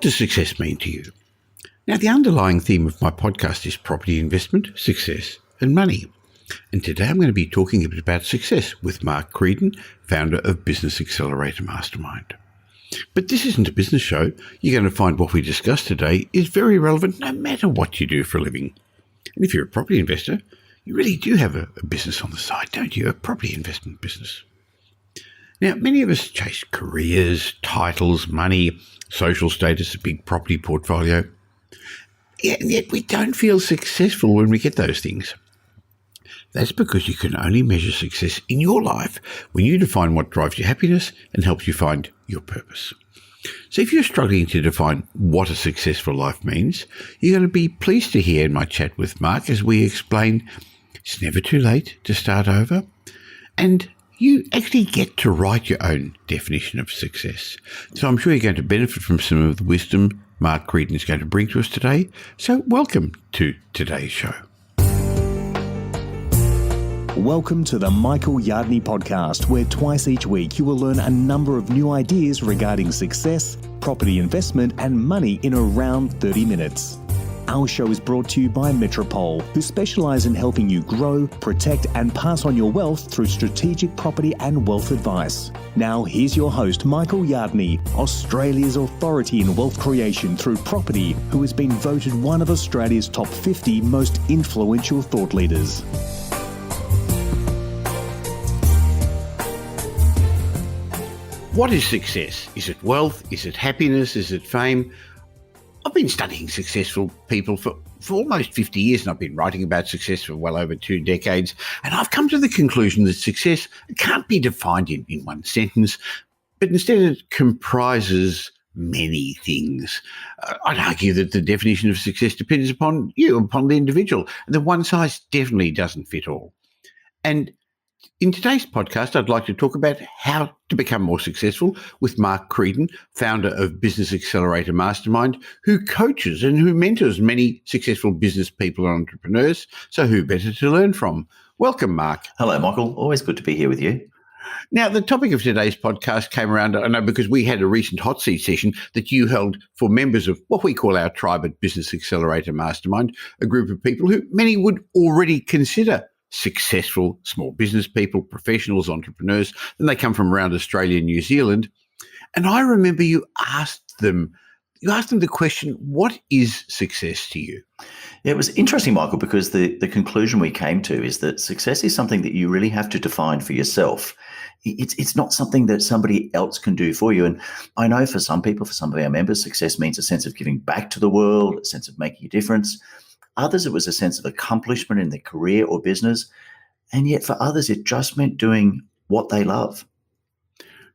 does success mean to you? Now, the underlying theme of my podcast is property investment, success, and money. And today I'm going to be talking a bit about success with Mark Creedon, founder of Business Accelerator Mastermind. But this isn't a business show. You're going to find what we discuss today is very relevant no matter what you do for a living. And if you're a property investor, you really do have a business on the side, don't you? A property investment business. Now, many of us chase careers, titles, money, social status, a big property portfolio. And yet we don't feel successful when we get those things. That's because you can only measure success in your life when you define what drives your happiness and helps you find your purpose. So if you're struggling to define what a successful life means, you're going to be pleased to hear in my chat with Mark as we explain it's never too late to start over, and you actually get to write your own definition of success. So I'm sure you're going to benefit from some of the wisdom Mark Creedon is going to bring to us today. So welcome to today's show. Welcome to the Michael Yardney podcast, where twice each week you will learn a number of new ideas regarding success, property investment, and money in around 30 minutes. Our show is brought to you by Metropole, who specialise in helping you grow, protect, and pass on your wealth through strategic property and wealth advice. Now, here's your host, Michael Yardney, Australia's authority in wealth creation through property, who has been voted one of Australia's top 50 most influential thought leaders. What is success? Is it wealth? Is it happiness? Is it fame? I've been studying successful people for almost 50 years, and I've been writing about success for well over 2 decades. And I've come to the conclusion that success can't be defined in one sentence, but instead it comprises many things. I'd argue that the definition of success depends upon you, upon the individual. The one size definitely doesn't fit all. And in today's podcast, I'd like to talk about how to become more successful with Mark Creedon, founder of Business Accelerator Mastermind, who coaches and who mentors many successful business people and entrepreneurs. So who better to learn from? Welcome, Mark. Hello, Michael. Always good to be here with you. Now, the topic of today's podcast came around, I know, because we had a recent hot seat session that you held for members of what we call our tribe at Business Accelerator Mastermind, a group of people who many would already consider successful small business people, professionals, entrepreneurs, and they come from around Australia and New Zealand. And I remember you asked them the question, what is success to you? Yeah, it was interesting, Michael, because the conclusion we came to is that success is something that you really have to define for yourself. It's not something that somebody else can do for you. And I know for some people, for some of our members, success means a sense of giving back to the world, a sense of making a difference. Others, it was a sense of accomplishment in their career or business. And yet for others, it just meant doing what they love.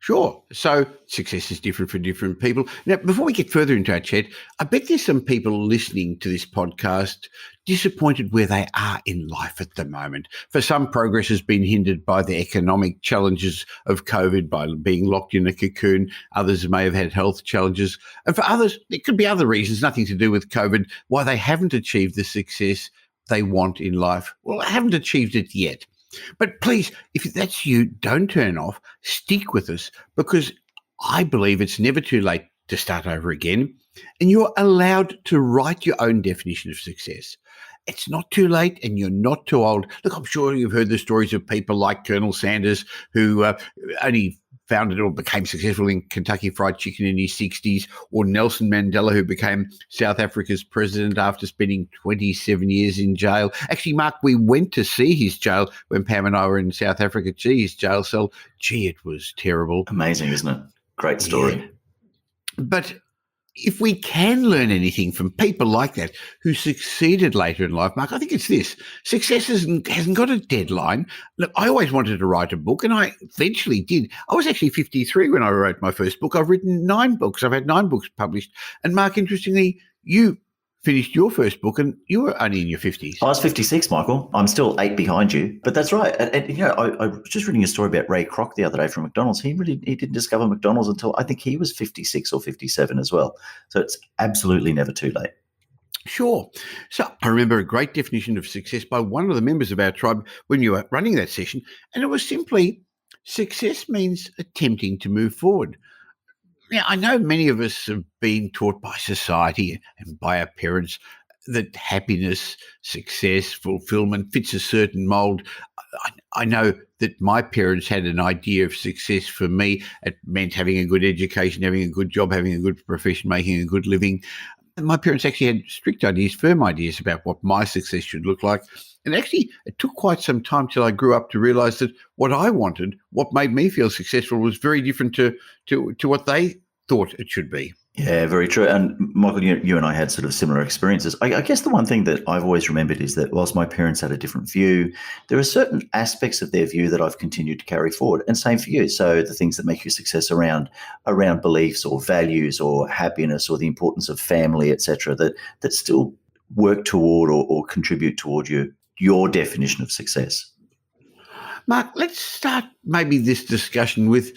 Sure. So success is different for different people. Now, before we get further into our chat, I bet there's some people listening to this podcast disappointed where they are in life at the moment. For some, progress has been hindered by the economic challenges of COVID, by being locked in a cocoon. Others may have had health challenges. And for others, it could be other reasons, nothing to do with COVID, why they haven't achieved the success they want in life. Well, they haven't achieved it yet. But please, if that's you, don't turn off. Stick with us, because I believe it's never too late to start over again, and you're allowed to write your own definition of success. It's not too late, and you're not too old. Look, I'm sure you've heard the stories of people like Colonel Sanders, who only founded or became successful in Kentucky Fried Chicken in his 60s, or Nelson Mandela, who became South Africa's president after spending 27 years in jail. Actually, Mark, we went to see his jail when Pam and I were in South Africa. Gee, his jail cell, it was terrible. Amazing, isn't it? Great story. Yeah. But if we can learn anything from people like that who succeeded later in life, Mark, I think it's this. Success hasn't got a deadline. Look, I always wanted to write a book, and I eventually did. I was actually 53 when I wrote my first book. I've written 9 books. I've had 9 books published. And Mark, interestingly, you finished your first book and you were only in your 50s. I was 56, Michael. I'm still 8 behind you, but that's right. And I was just reading a story about Ray Kroc the other day from McDonald's. He didn't discover McDonald's until I think he was 56 or 57 as well. So it's absolutely never too late. Sure. So I remember a great definition of success by one of the members of our tribe when you were running that session, and it was simply, success means attempting to move forward. Yeah, I know many of us have been taught by society and by our parents that happiness, success, fulfillment fits a certain mold. I know that my parents had an idea of success for me. It meant having a good education, having a good job, having a good profession, making a good living. And my parents actually had strict ideas, firm ideas about what my success should look like. And actually, it took quite some time till I grew up to realize that what I wanted, what made me feel successful, was very different to what they thought it should be. Yeah, very true. And Michael, you and I had sort of similar experiences. I guess the one thing that I've always remembered is that whilst my parents had a different view, there are certain aspects of their view that I've continued to carry forward. And same for you. So the things that make you success around beliefs or values or happiness or the importance of family, etc., that still work toward or contribute toward your definition of success. Mark, let's start maybe this discussion with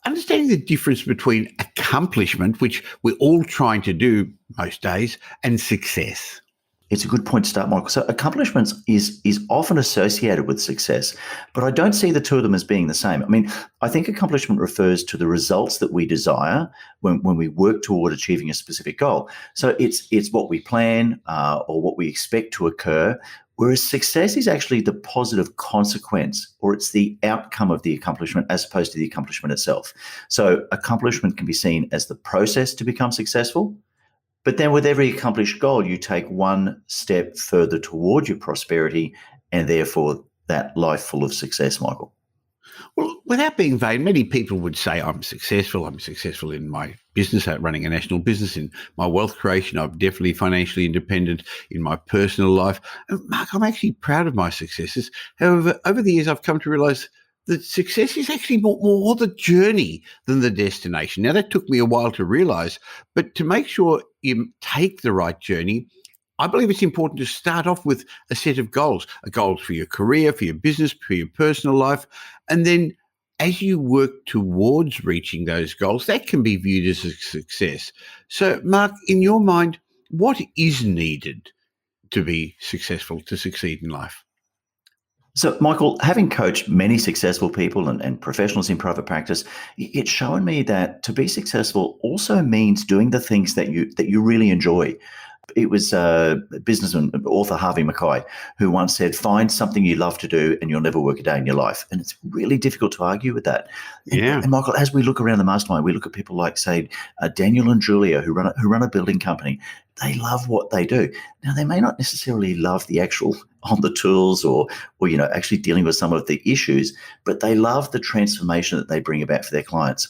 understanding the difference between accomplishment, which we're all trying to do most days, and success. It's a good point to start, Michael. So accomplishments is often associated with success, but I don't see the two of them as being the same. I mean, I think accomplishment refers to the results that we desire when we work toward achieving a specific goal. So it's what we plan or what we expect to occur, whereas success is actually the positive consequence, or it's the outcome of the accomplishment as opposed to the accomplishment itself. So accomplishment can be seen as the process to become successful. But then with every accomplished goal, you take one step further toward your prosperity and therefore that life full of success, Michael. Well, without being vain, many people would say I'm successful. I'm successful in my business, running a national business, in my wealth creation. I'm definitely financially independent in my personal life. And Mark, I'm actually proud of my successes. However, over the years, I've come to realize that success is actually more the journey than the destination. Now, that took me a while to realize, but to make sure you take the right journey, I believe it's important to start off with a set of goals, goals for your career, for your business, for your personal life. And then as you work towards reaching those goals, that can be viewed as a success. So, Mark, in your mind, what is needed to be successful, to succeed in life? So, Michael, having coached many successful people and professionals in private practice, it's shown me that to be successful also means doing the things that you really enjoy. It was businessman, author Harvey Mackay, who once said, find something you love to do and you'll never work a day in your life. And it's really difficult to argue with that. Yeah. And Michael, as we look around the mastermind, we look at people like, say, Daniel and Julia, who run a building company. They love what they do. Now, they may not necessarily love the actual on the tools or actually dealing with some of the issues, but they love the transformation that they bring about for their clients.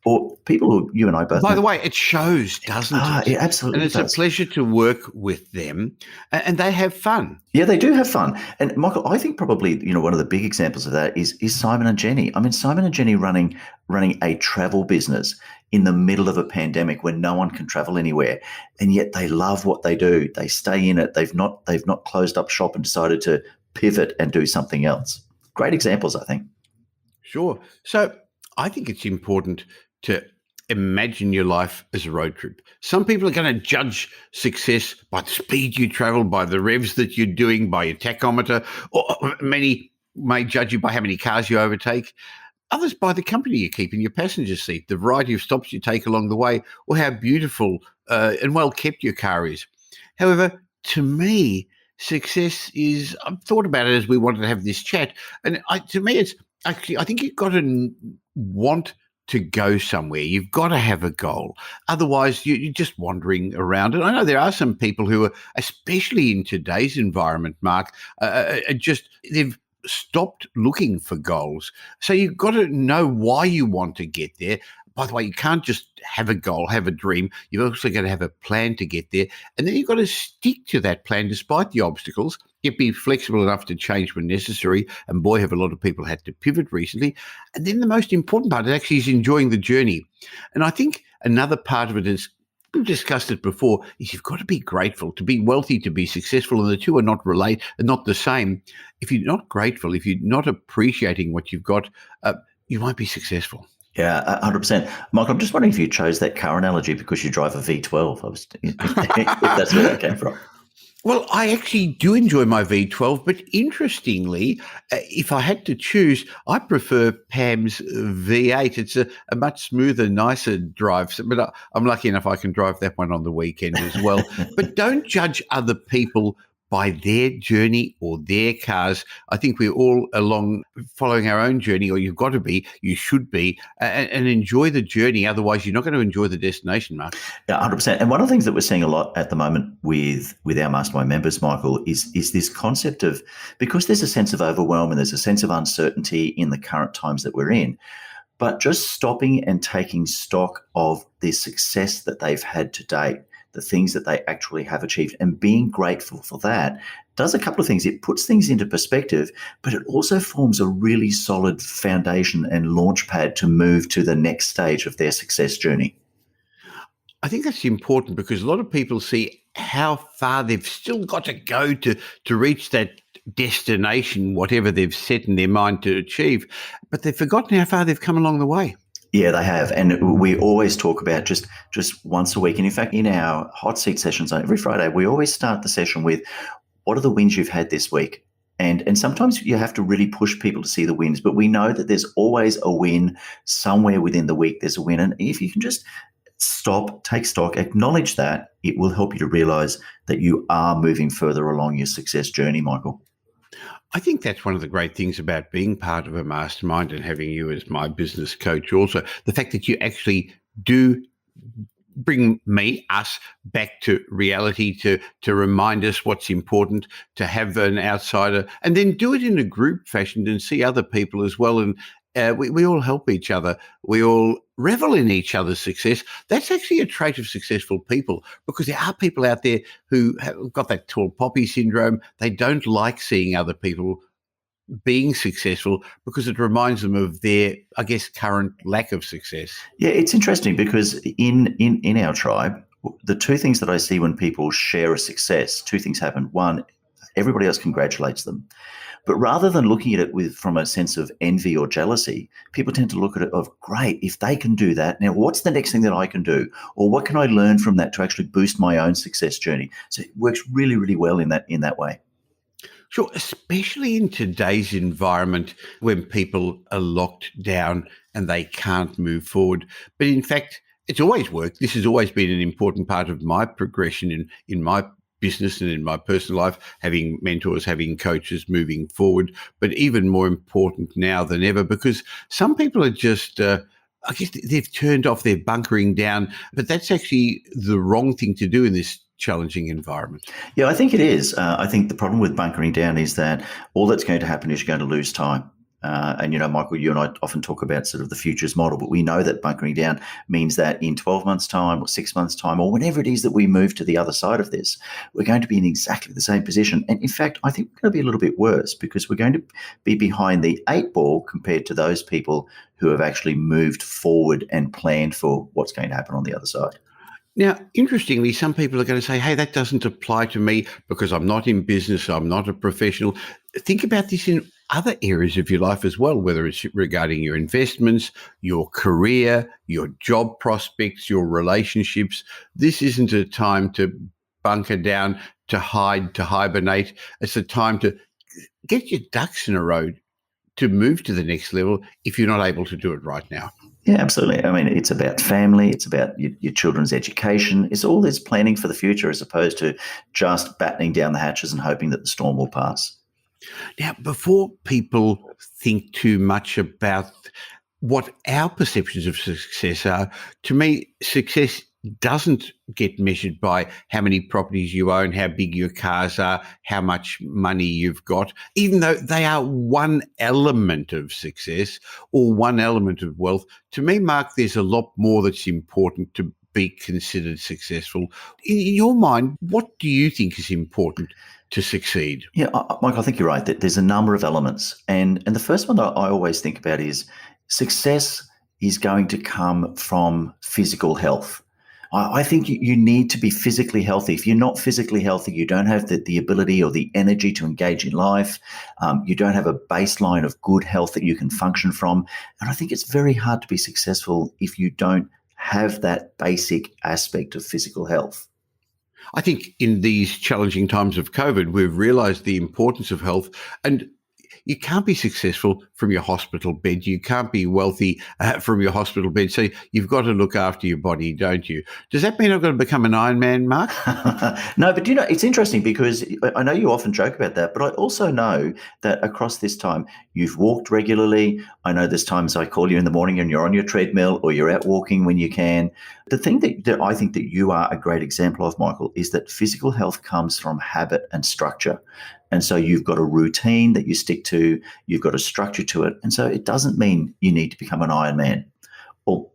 Or people who you and I both. By the way, it shows, doesn't it? It absolutely does. And it's a pleasure to work with them, and they have fun. Yeah, they do have fun. And Michael, I think probably one of the big examples of that is Simon and Jenny. I mean, Simon and Jenny running a travel business in the middle of a pandemic when no one can travel anywhere, and yet they love what they do. They stay in it. They've not closed up shop and decided to pivot and do something else. Great examples, I think. Sure. So I think it's important to imagine your life as a road trip. Some people are going to judge success by the speed you travel, by the revs that you're doing, by your tachometer, or many may judge you by how many cars you overtake. Others by the company you keep in your passenger seat, the variety of stops you take along the way, or how beautiful and well kept your car is. However, to me, success is, I've thought about it as we wanted to have this chat, and to me it's actually, I think you've got to want to go somewhere. You've got to have a goal. Otherwise, you're just wandering around. And I know there are some people who are, especially in today's environment, Mark, they've stopped looking for goals. So you've got to know why you want to get there. By the way, you can't just have a goal, have a dream. You've also got to have a plan to get there. And then you've got to stick to that plan despite the obstacles. Yet be flexible enough to change when necessary. And boy, have a lot of people had to pivot recently. And then the most important part actually is enjoying the journey. And I think another part of it is, we've discussed it before, is you've got to be grateful. To be wealthy, to be successful, and the two are not not the same. If you're not grateful, if you're not appreciating what you've got, you won't be successful. Yeah, 100%. Michael, I'm just wondering if you chose that car analogy because you drive a V12. If that's where that came from. Well, I actually do enjoy my V12, but interestingly, if I had to choose, I prefer Pam's V8. It's a much smoother, nicer drive. But I'm lucky enough I can drive that one on the weekend as well. But don't judge other people by their journey or their cars. I think we're all along following our own journey, or you've got to be, you should be, and enjoy the journey. Otherwise, you're not going to enjoy the destination, Mark. Yeah, 100%. And one of the things that we're seeing a lot at the moment with our mastermind members, Michael, is this concept of, because there's a sense of overwhelm and there's a sense of uncertainty in the current times that we're in, but just stopping and taking stock of the success that they've had to date, the things that they actually have achieved, and being grateful for that does a couple of things. It puts things into perspective, but it also forms a really solid foundation and launch pad to move to the next stage of their success journey. I think that's important because a lot of people see how far they've still got to go to reach that destination, whatever they've set in their mind to achieve, but they've forgotten how far they've come along the way. Yeah, they have. And we always talk about just once a week. And in fact, in our hot seat sessions on every Friday, we always start the session with, what are the wins you've had this week? And sometimes you have to really push people to see the wins, but we know that there's always a win somewhere within the week. There's a win. And if you can just stop, take stock, acknowledge that, it will help you to realize that you are moving further along your success journey, Michael. I think that's one of the great things about being part of a mastermind and having you as my business coach also, the fact that you actually do bring us back to reality, to remind us what's important, to have an outsider, and then do it in a group fashion and see other people as well. And we all help each other. We all revel in each other's success. That's actually a trait of successful people, because there are people out there who have got that tall poppy syndrome. They don't like seeing other people being successful because it reminds them of their, I guess, current lack of success. Yeah, it's interesting because in our tribe, the two things that I see when people share a success, two things happen. One, everybody else congratulates them. But rather than looking at it from a sense of envy or jealousy, people tend to look at it of, great, if they can do that, now what's the next thing that I can do? Or what can I learn from that to actually boost my own success journey? So it works really, really well in that way. Sure, especially in today's environment when people are locked down and they can't move forward. But in fact, it's always worked. This has always been an important part of my progression in my business and in my personal life, having mentors, having coaches, moving forward, but even more important now than ever, because some people are just, I guess they've turned off, they're bunkering down, but that's actually the wrong thing to do in this challenging environment. Yeah, I think it is. I think the problem with bunkering down is that all that's going to happen is you're going to lose time. And, Michael, you and I often talk about sort of the futures model, but we know that bunkering down means that in 12 months' time or 6 months' time, or whenever it is that we move to the other side of this, we're going to be in exactly the same position. And in fact, I think we're going to be a little bit worse because we're going to be behind the 8 ball compared to those people who have actually moved forward and planned for what's going to happen on the other side. Now, interestingly, some people are going to say, hey, that doesn't apply to me because I'm not in business, I'm not a professional. Think about this in other areas of your life as well, whether it's regarding your investments, your career, your job prospects, your relationships. This isn't a time to bunker down, to hide, to hibernate. It's a time to get your ducks in a row to move to the next level if you're not able to do it right now. Yeah, absolutely. I mean, it's about family. It's about your children's education. It's all this planning for the future as opposed to just battening down the hatches and hoping that the storm will pass. Now, before people think too much about what our perceptions of success are, to me, success doesn't get measured by how many properties you own, how big your cars are, how much money you've got, even though they are one element of success or one element of wealth. To me, Mark, there's a lot more that's important to be considered successful. In your mind, what do you think is important to succeed? Yeah, Mike, I think you're right. That there's a number of elements. And the first one that I always think about is success is going to come from physical health. I think you need to be physically healthy. If you're not physically healthy, you don't have the ability or the energy to engage in life. You don't have a baseline of good health that you can function from. And I think it's very hard to be successful if you don't have that basic aspect of physical health. I think in these challenging times of COVID, we've realised the importance of health, and you can't be successful from your hospital bed. You can't be wealthy from your hospital bed. So you've got to look after your body, don't you? Does that mean I've got to become an Iron Man, Mark? No, but it's interesting because I know you often joke about that, but I also know that across this time, you've walked regularly. I know there's times I call you in the morning and you're on your treadmill or you're out walking when you can. The thing that I think that you are a great example of, Michael, is that physical health comes from habit and structure. And so you've got a routine that you stick to, you've got a structure to it. And so it doesn't mean you need to become an Ironman. Or,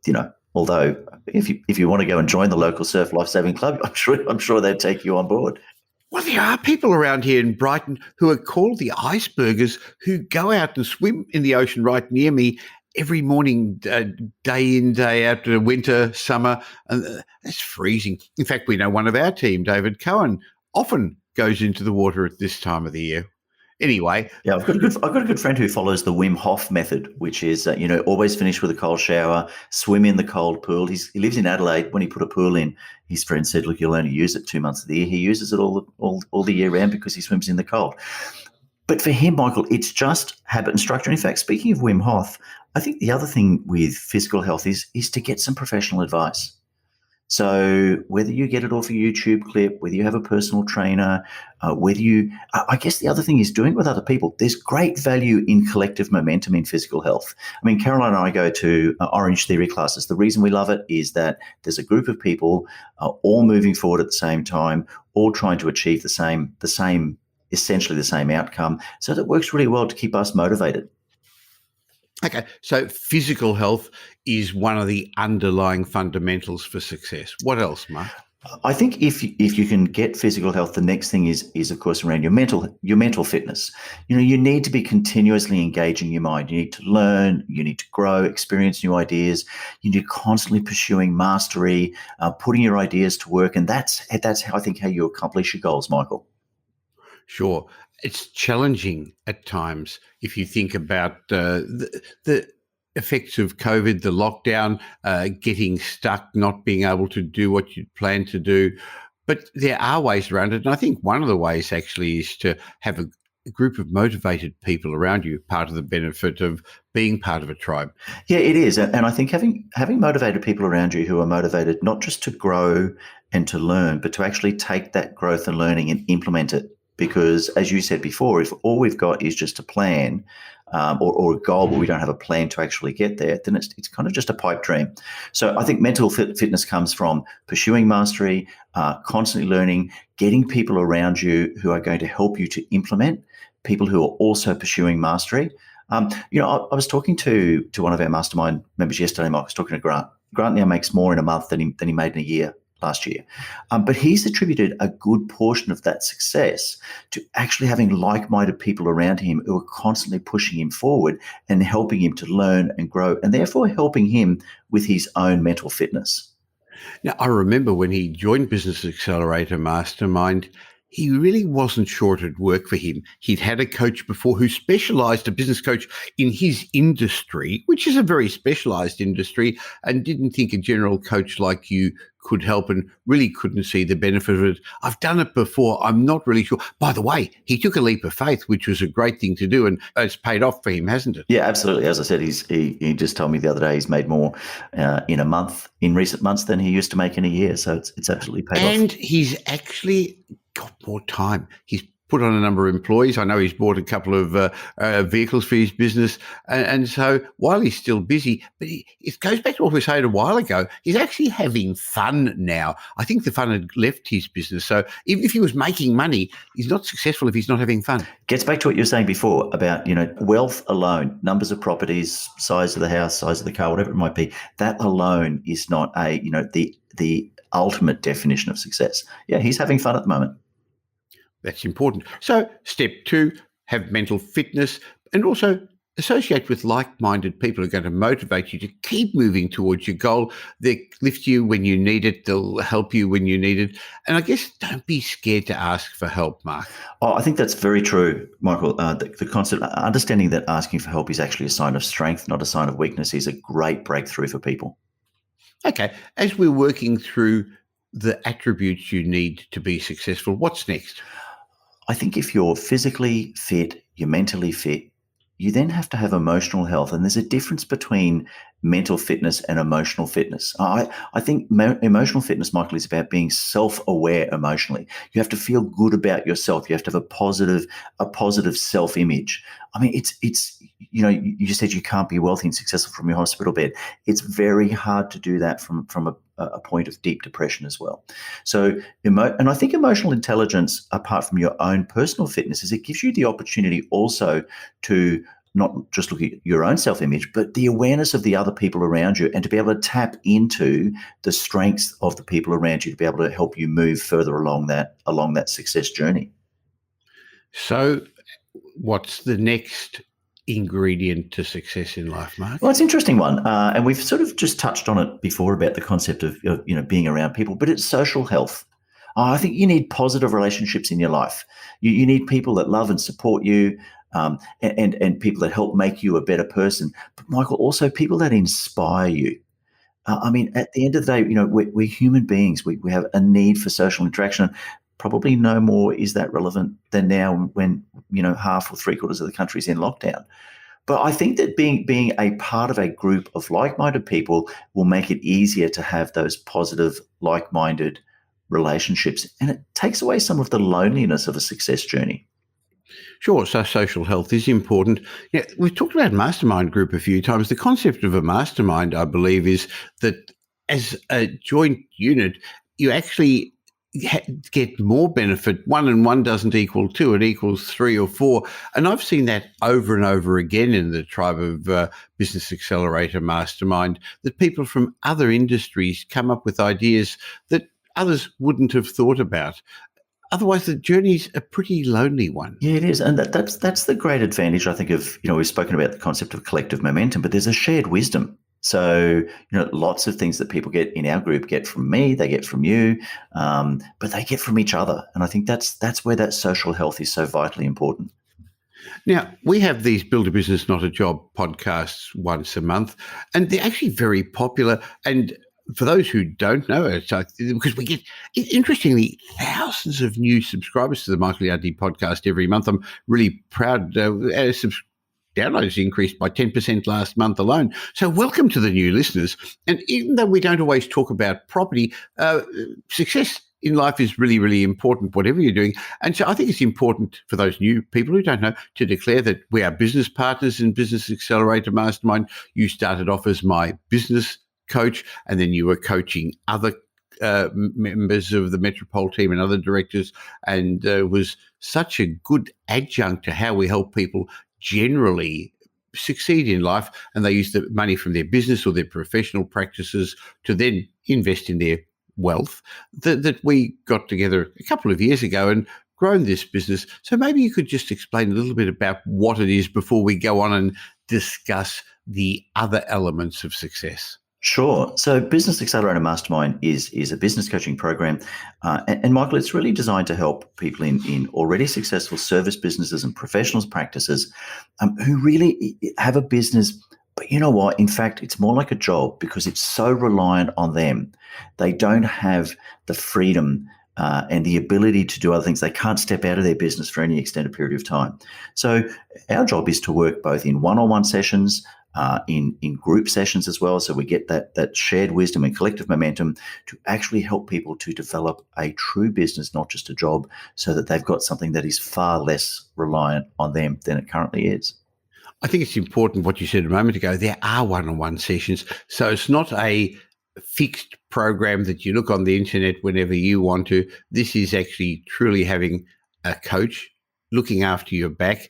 although if you want to go and join the local surf lifesaving club, I'm sure they'd take you on board. Well, there are people around here in Brighton who are called the icebergers who go out and swim in the ocean right near me every morning, day in, day out, winter, summer. And it's freezing. In fact, we know one of our team, David Cohen, often goes into the water at this time of the year. Anyway. Yeah, I've got a good friend who follows the Wim Hof method, which is, always finish with a cold shower, swim in the cold pool. He lives in Adelaide. When he put a pool in, his friend said, look, you'll only use it 2 months of the year. He uses it all the year round because he swims in the cold. But for him, Michael, it's just habit and structure. In fact, speaking of Wim Hof, I think the other thing with physical health is to get some professional advice. So whether you get it off a YouTube clip, whether you have a personal trainer, I guess the other thing is doing it with other people. There's great value in collective momentum in physical health. I mean, Caroline and I go to Orange Theory classes. The reason we love it is that there's a group of people all moving forward at the same time, all trying to achieve essentially the same outcome. So that works really well to keep us motivated. Okay, so physical health is one of the underlying fundamentals for success. What else, Mark? I think if you can get physical health, the next thing is of course around your mental fitness. You need to be continuously engaging your mind. You need to learn, you need to grow, experience new ideas. You need constantly pursuing mastery, putting your ideas to work, and that's how I think how you accomplish your goals, Michael. Sure. It's challenging at times if you think about the effects of COVID, the lockdown, getting stuck, not being able to do what you'd planned to do. But there are ways around it. And I think one of the ways actually is to have a group of motivated people around you, part of the benefit of being part of a tribe. Yeah, it is. And I think having motivated people around you who are motivated not just to grow and to learn, but to actually take that growth and learning and implement it. Because as you said before, if all we've got is just a plan or a goal, but we don't have a plan to actually get there, then it's kind of just a pipe dream. So I think mental fitness comes from pursuing mastery, constantly learning, getting people around you who are going to help you to implement, people who are also pursuing mastery. I was talking to one of our mastermind members yesterday, Mark. I was talking to Grant. Grant now makes more in a month than he made in a year last year. But he's attributed a good portion of that success to actually having like-minded people around him who are constantly pushing him forward and helping him to learn and grow, and therefore helping him with his own mental fitness. Now, I remember when he joined Business Accelerator Mastermind, he really wasn't sure it'd work for him. He'd had a coach before who specialized, a business coach in his industry, which is a very specialized industry, and didn't think a general coach like you could help and really couldn't see the benefit of it. I've done it before. I'm not really sure. By the way, he took a leap of faith, which was a great thing to do, and it's paid off for him, hasn't it? Yeah, absolutely. As I said, he just told me the other day he's made more in recent months than he used to make in a year. So it's absolutely paid off. And he's actually got more time. He's put on a number of employees. I know he's bought a couple of vehicles for his business. And so while he's still busy, but it goes back to what we were saying a while ago, he's actually having fun now. I think the fun had left his business. So even if he was making money, he's not successful if he's not having fun. Gets back to what you were saying before about, wealth alone, numbers of properties, size of the house, size of the car, whatever it might be. That alone is not the ultimate definition of success. Yeah, he's having fun at the moment. That's important. So step 2, have mental fitness and also associate with like-minded people who are going to motivate you to keep moving towards your goal. They'll lift you when you need it. They'll help you when you need it. And I guess don't be scared to ask for help, Mark. Oh, I think that's very true, Michael. The concept, understanding that asking for help is actually a sign of strength, not a sign of weakness, is a great breakthrough for people. Okay, as we're working through the attributes you need to be successful. What's next? I think if you're physically fit, you're mentally fit, you then have to have emotional health. And there's a difference between mental fitness and emotional fitness. I think emotional fitness, Michael, is about being self-aware emotionally. You have to feel good about yourself. You have to have a positive self-image. I mean, it's you said you can't be wealthy and successful from your hospital bed. It's very hard to do that from a point of deep depression as well. So, and I think emotional intelligence, apart from your own personal fitness, is it gives you the opportunity also to not just look at your own self-image, but the awareness of the other people around you, and to be able to tap into the strengths of the people around you to be able to help you move further along that success journey. So, what's the next ingredient to success in life, Mark? Well, it's an interesting one, and we've sort of just touched on it before about the concept of being around people, but it's social health. I think you need positive relationships in your life. You need people that love and support you, and people that help make you a better person. But Michael, also people that inspire you. I mean, at the end of the day, we're human beings. We have a need for social interaction. Probably no more is that relevant than now when half or three-quarters of the country is in lockdown. But I think that being a part of a group of like-minded people will make it easier to have those positive, like-minded relationships, and it takes away some of the loneliness of a success journey. Sure. So social health is important. Yeah, we've talked about mastermind group a few times. The concept of a mastermind, I believe, is that as a joint unit, you actually get more benefit. 1 and 1 doesn't equal 2, it equals 3 or 4. And I've seen that over and over again in the tribe of Business Accelerator Mastermind, that people from other industries come up with ideas that others wouldn't have thought about. Otherwise, the journey's a pretty lonely one. Yeah, it is. And that's the great advantage, I think, of, we've spoken about the concept of collective momentum, but there's a shared wisdom. So, lots of things that people get in our group get from me, they get from you, but they get from each other. And I think that's where that social health is so vitally important. Now, we have these Build a Business, Not a Job podcasts once a month, and they're actually very popular. And for those who don't know it, because we get, interestingly, thousands of new subscribers to the Michael Yardney podcast every month. I'm really proud. Downloads increased by 10% last month alone. So welcome to the new listeners. And even though we don't always talk about property, success in life is really, really important, whatever you're doing. And so I think it's important for those new people who don't know to declare that we are business partners in Business Accelerator Mastermind. You started off as my business coach, and then you were coaching other members of the Metropole team and other directors, and was such a good adjunct to how we help people generally succeed in life, and they use the money from their business or their professional practices to then invest in their wealth, that we got together a couple of years ago and grown this business. So maybe you could just explain a little bit about what it is before we go on and discuss the other elements of success. Sure. So Business Accelerator Mastermind is a business coaching program. And Michael, it's really designed to help people in already successful service businesses and professionals practices who really have a business. But you know what? In fact, it's more like a job because it's so reliant on them. They don't have the freedom and the ability to do other things. They can't step out of their business for any extended period of time. So our job is to work both in one-on-one sessions, in group sessions as well. So we get that shared wisdom and collective momentum to actually help people to develop a true business, not just a job, so that they've got something that is far less reliant on them than it currently is. I think it's important what you said a moment ago. There are one-on-one sessions. So it's not a fixed program that you look on the internet whenever you want to. This is actually truly having a coach looking after your back,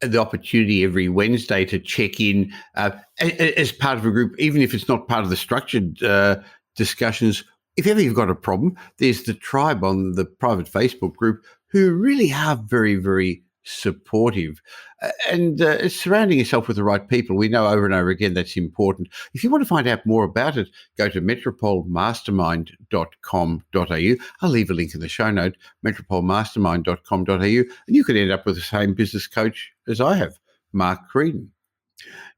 the opportunity every Wednesday to check in as part of a group, even if it's not part of the structured discussions. If ever you've got a problem, there's the tribe on the private Facebook group who really are very, very supportive, and surrounding yourself with the right people. We know over and over again that's important. If you want to find out more about it, go to metropolemastermind.com.au. I'll leave a link in the show note, metropolemastermind.com.au, and you could end up with the same business coach as I have, Mark Creedon.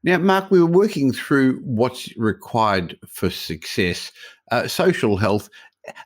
Now, Mark, we were working through what's required for success, social health.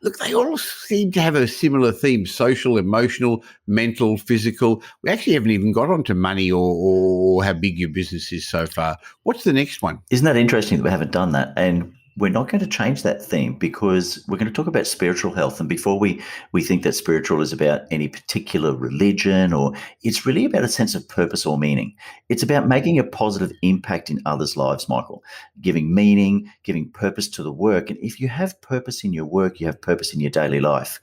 Look, they all seem to have a similar theme: social, emotional, mental, physical. We actually haven't even got onto money or how big your business is so far. What's the next one? Isn't that interesting that we haven't done that? And we're not going to change that theme because we're going to talk about spiritual health. And before we think that spiritual is about any particular religion, or it's really about a sense of purpose or meaning. It's about making a positive impact in others' lives, Michael, giving meaning, giving purpose to the work. And if you have purpose in your work, you have purpose in your daily life.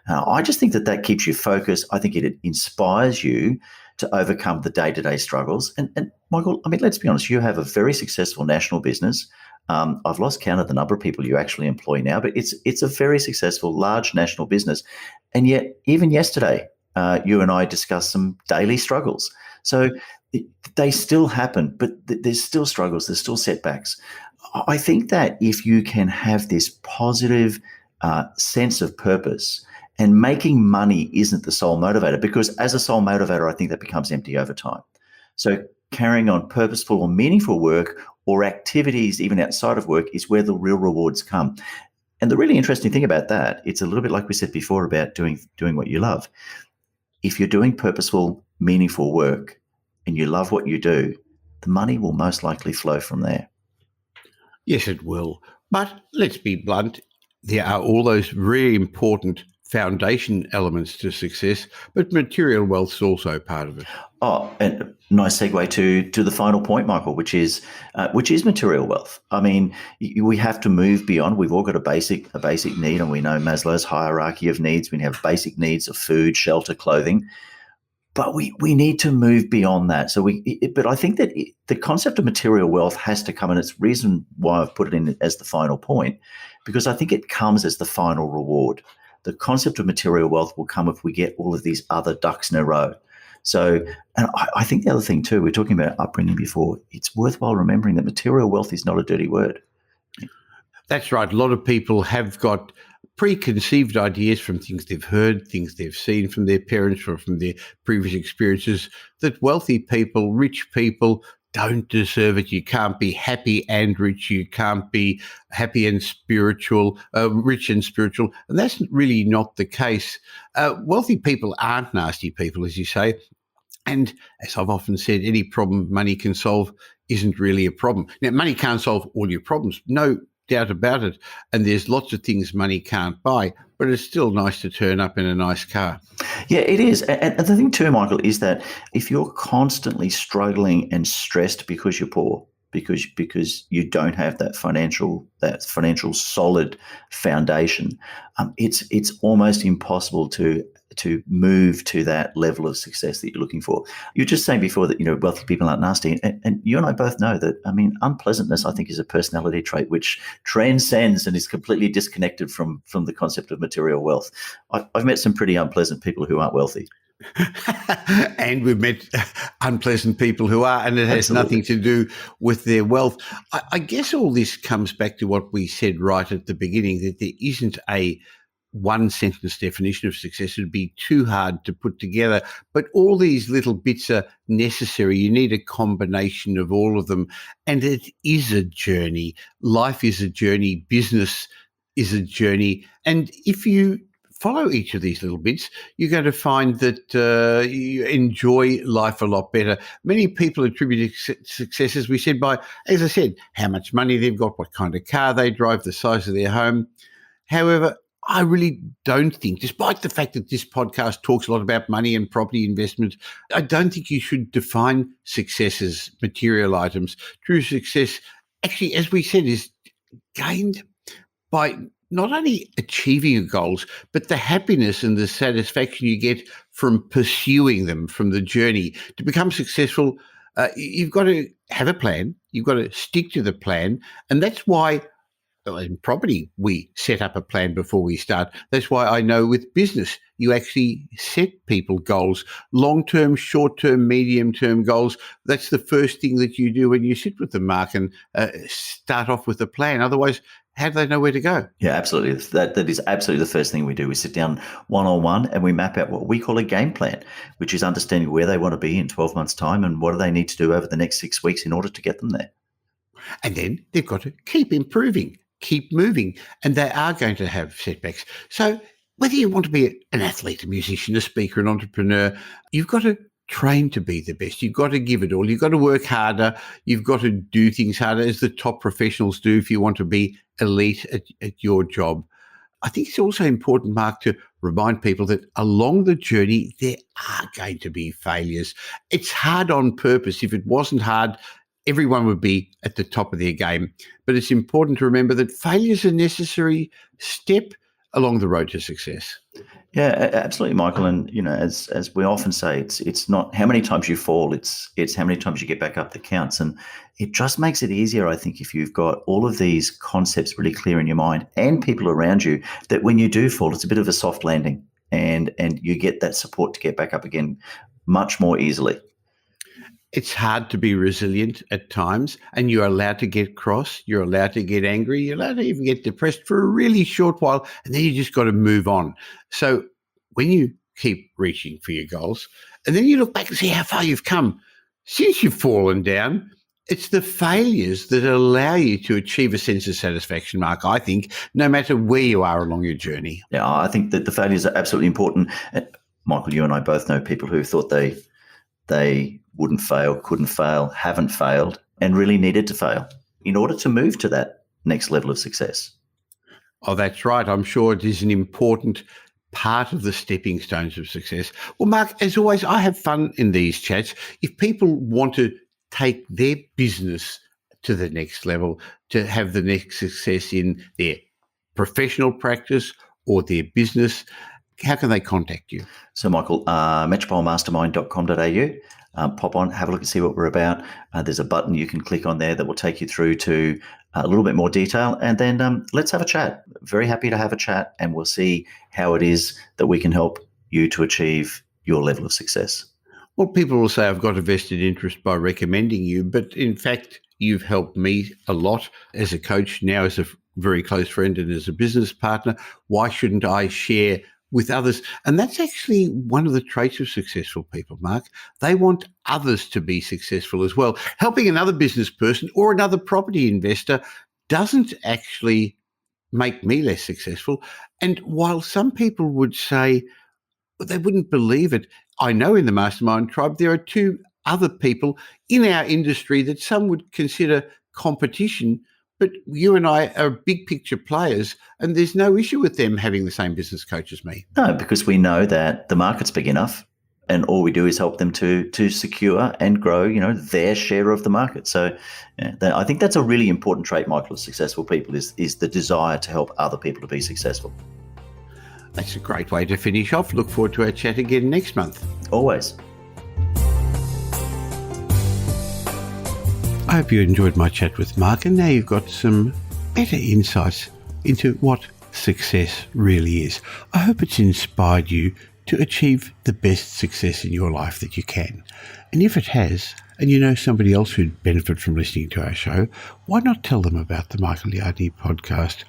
I just think that keeps you focused. I think it inspires you to overcome the day-to-day struggles. And Michael, I mean, let's be honest, you have a very successful national business. I've lost count of the number of people you actually employ now, but it's a very successful, large national business. And yet, even yesterday, you and I discussed some daily struggles. So they still happen, but there's still struggles, there's still setbacks. I think that if you can have this positive sense of purpose, and making money isn't the sole motivator, because as a sole motivator, I think that becomes empty over time. So carrying on purposeful or meaningful work or activities even outside of work is where the real rewards come. And the really interesting thing about that, it's a little bit like we said before about doing what you love. If you're doing purposeful, meaningful work and you love what you do, the money will most likely flow from there. Yes, it will. But let's be blunt. There are all those very important foundation elements to success, but material wealth is also part of it. Oh, and nice segue to the final point, Michael, which is material wealth. I mean, we have to move beyond. We've all got a basic need, and we know Maslow's hierarchy of needs. We have basic needs of food, shelter, clothing, but we need to move beyond that. So but I think that the concept of material wealth has to come, and it's reason why I've put it in as the final point, because I think it comes as the final reward. The concept of material wealth will come if we get all of these other ducks in a row. So, and I think the other thing too, we're talking about upbringing before, it's worthwhile remembering that material wealth is not a dirty word. That's right. A lot of people have got preconceived ideas from things they've heard, things they've seen from their parents or from their previous experiences, that wealthy people, rich people, don't deserve it. You can't be happy and rich. You can't be happy and spiritual, rich and spiritual. And that's really not the case. Wealthy people aren't nasty people, as you say. And as I've often said, any problem money can solve isn't really a problem. Now, money can't solve all your problems, no doubt about it. And there's lots of things money can't buy, but it's still nice to turn up in a nice car. Yeah, it is. And the thing too, Michael, is that if you're constantly struggling and stressed because you're poor, because you don't have that financial solid foundation, it's almost impossible to move to that level of success that you're looking for. You were just saying before that, wealthy people aren't nasty. And you and I both know that, unpleasantness, I think, is a personality trait which transcends and is completely disconnected from the concept of material wealth. I've met some pretty unpleasant people who aren't wealthy. And we've met unpleasant people who are, and it has Absolutely. nothing to do with their wealth. I guess all this comes back to what we said right at the beginning, that there isn't a one sentence definition of success. Would be too hard to put together, but all these little bits are necessary. You need a combination of all of them, and it is a journey. Life is a journey. Business is a journey. And if you follow each of these little bits, you're going to find that you enjoy life a lot better. Many people attribute success, as we said, by, as I said, how much money they've got, what kind of car they drive, the size of their home. However, I really don't think, despite the fact that this podcast talks a lot about money and property investment, I don't think you should define success as material items. True success, actually, as we said, is gained by not only achieving your goals, but the happiness and the satisfaction you get from pursuing them, from the journey. To become successful, you've got to have a plan. You've got to stick to the plan. And that's why in property, we set up a plan before we start. That's why I know with business, you actually set people goals, long-term, short-term, medium-term goals. That's the first thing that you do when you sit with them, Mark, and start off with a plan. Otherwise, how do they know where to go? Yeah, absolutely. That is absolutely the first thing we do. We sit down one-on-one and we map out what we call a game plan, which is understanding where they want to be in 12 months' time and what do they need to do over the next 6 weeks in order to get them there. And then they've got to keep improving. keep moving, and they are going to have setbacks. So whether you want to be an athlete, a musician, a speaker, an entrepreneur, you've got to train to be the best. You've got to give it all. You've got to work harder. You've got to do things harder, as the top professionals do, if you want to be elite at your job. I think it's also important, Mark, to remind people that along the journey, there are going to be failures. It's hard on purpose. If it wasn't hard, everyone would be at the top of their game. But it's important to remember that failure is a necessary step along the road to success. Yeah, absolutely, Michael. And as we often say, it's not how many times you fall; it's how many times you get back up that counts. And it just makes it easier, I think, if you've got all of these concepts really clear in your mind and people around you, that when you do fall, it's a bit of a soft landing, and you get that support to get back up again much more easily. It's hard to be resilient at times, and you're allowed to get cross, you're allowed to get angry, you're allowed to even get depressed for a really short while, and then you just got to move on. So when you keep reaching for your goals, and then you look back and see how far you've come since you've fallen down, it's the failures that allow you to achieve a sense of satisfaction, Mark, I think, no matter where you are along your journey. Yeah, I think that the failures are absolutely important. Michael, you and I both know people who thought they wouldn't fail, couldn't fail, haven't failed, and really needed to fail in order to move to that next level of success. Oh, that's right. I'm sure it is an important part of the stepping stones of success. Well, Mark, as always, I have fun in these chats. If people want to take their business to the next level, to have the next success in their professional practice or their business, how can they contact you? So, Michael, metropolemastermind.com.au. Pop on, have a look and see what we're about. There's a button you can click on there that will take you through to a little bit more detail. And then let's have a chat. Very happy to have a chat, and we'll see how it is that we can help you to achieve your level of success. Well, people will say I've got a vested interest by recommending you, but in fact, you've helped me a lot as a coach, now as a very close friend and as a business partner. Why shouldn't I share with others? And that's actually one of the traits of successful people, Mark. They want others to be successful as well. Helping another business person or another property investor doesn't actually make me less successful. And while some people would say they wouldn't believe it, I know in the Mastermind Tribe there are two other people in our industry that some would consider competition, but you and I are big picture players, and there's no issue with them having the same business coach as me. No, because we know that the market's big enough, and all we do is help them to secure and grow, their share of the market. So I think that's a really important trait, Michael, of successful people is the desire to help other people to be successful. That's a great way to finish off. Look forward to our chat again next month. Always. I hope you enjoyed my chat with Mark, and now you've got some better insights into what success really is. I hope it's inspired you to achieve the best success in your life that you can. And if it has, and you know somebody else who'd benefit from listening to our show, why not tell them about the Michael Yardney podcast?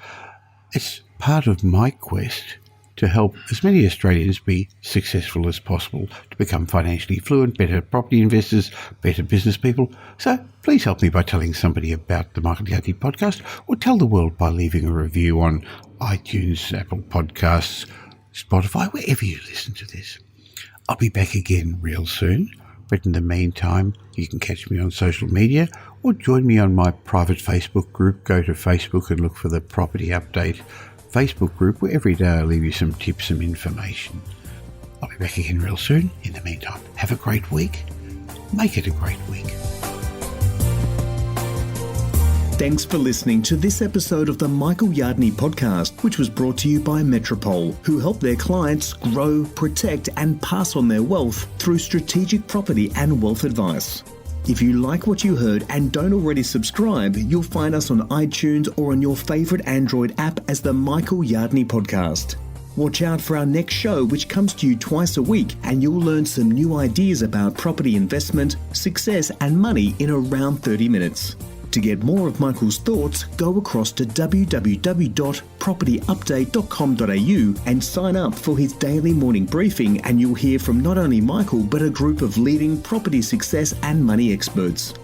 It's part of my quest to help as many Australians be successful as possible, to become financially fluent, better property investors, better business people. So please help me by telling somebody about the Michael Yardney podcast, or tell the world by leaving a review on iTunes, Apple Podcasts, Spotify, wherever you listen to this. I'll be back again real soon, but in the meantime, you can catch me on social media or join me on my private Facebook group. Go to Facebook and look for the Property Update Facebook group, where every day I leave you some tips, some information. I'll be back again real soon. In the meantime, have a great week. Make it a great week. Thanks for listening to this episode of the Michael Yardney podcast, which was brought to you by Metropol, who help their clients grow, protect, and pass on their wealth through strategic property and wealth advice. If you like what you heard and don't already subscribe, you'll find us on iTunes or on your favourite Android app as the Michael Yardney Podcast. Watch out for our next show, which comes to you twice a week, and you'll learn some new ideas about property investment, success and money in around 30 minutes. To get more of Michael's thoughts, go across to www.propertyupdate.com.au and sign up for his daily morning briefing, and you'll hear from not only Michael but a group of leading property success and money experts.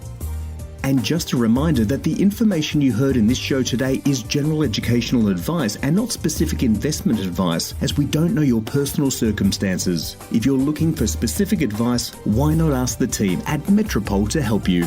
And just a reminder that the information you heard in this show today is general educational advice and not specific investment advice, as we don't know your personal circumstances. If you're looking for specific advice, why not ask the team at Metropole to help you?